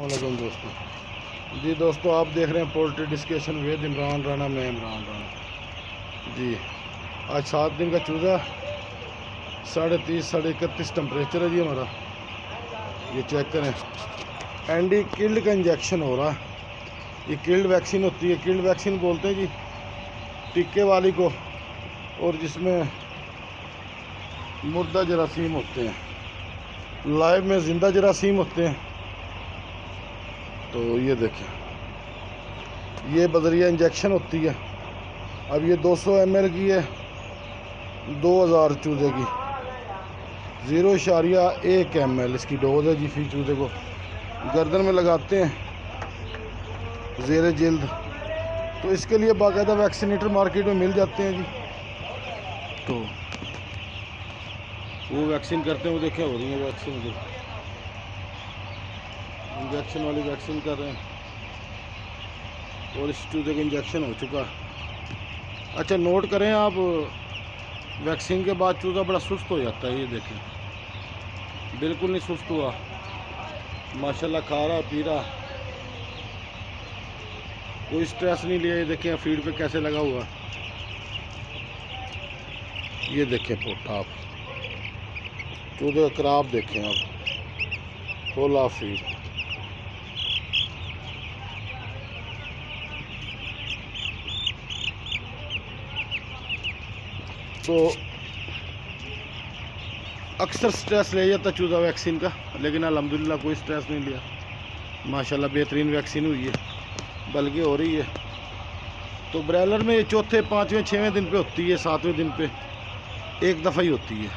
वालेकुम दोस्तों। जी दोस्तों, आप देख रहे हैं poultry discussion with Imran Rana. मैं इमरान राना जी। आज 7 दिन का चूज़ा 30.5 31.5 टेम्परेचर है जी हमारा। ये चेक करें, एंडी किल्ड का इंजेक्शन हो रहा है। ये किल्ड वैक्सीन होती है, किल्ड वैक्सीन बोलते हैं जी टीके वाली को, और जिसमें मुर्दा जरासीम होते हैं, लाइव में ज़िंदा जरासीम होते हैं। तो ये देखें, ये बदरिया इंजेक्शन होती है। अब ये 200 ml की है, 2000 चूज़े की, 0.1 ml इसकी डोज है जी। फिर चूज़े को गर्दन में लगाते हैं ज़ेरे जिल्द। तो इसके लिए बाकायदा वैक्सीनेटर मार्केट में मिल जाते हैं जी। तो वो वैक्सीन करते हैं, वो देखें हो रही है वैक्सीन, इंजेक्शन वाली वैक्सीन कर रहे हैं। और इस चूज़े का इंजेक्शन हो चुका। अच्छा नोट करें आप, वैक्सीन के बाद चूज़ा बड़ा सुस्त हो जाता है। ये देखें, बिल्कुल नहीं सुस्त हुआ, माशाल्लाह खा रहा पी रहा, कोई स्ट्रेस नहीं लिया। ये देखें फीड पे कैसे लगा हुआ। ये देखें पोटा, आप चूज़े का कराब देखें आप, फुल ऑफ फीड। तो अक्सर स्ट्रेस ले जाता चूज़ा वैक्सीन का, लेकिन अल्हम्दुलिल्लाह कोई स्ट्रेस नहीं लिया। माशाल्लाह बेहतरीन वैक्सीन हुई है, बल्कि हो रही है। तो ब्रॉयलर में ये चौथे 5वें 6वें दिन पे होती है, 7वें दिन पे एक दफ़ा ही होती है।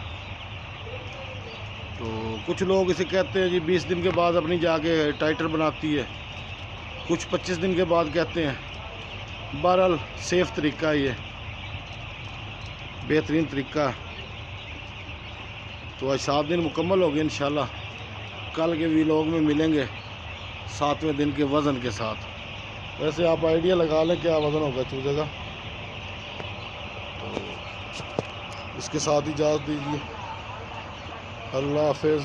तो कुछ लोग इसे कहते हैं जी 20 दिन के बाद अपनी जाके टाइटर बनाती है, कुछ 25 दिन के बाद कहते हैं। बहरहाल सेफ़ तरीका ये, बेहतरीन तरीका। तो आज 7 दिन मुकम्मल हो गए। इंशाल्लाह कल के व्लॉग में मिलेंगे 7वें दिन के वज़न के साथ। वैसे आप आइडिया लगा लें क्या वज़न होगा चूज़े का। तो इसके साथ ही इजाज़त दीजिए। अल्लाह हाफ़िज़।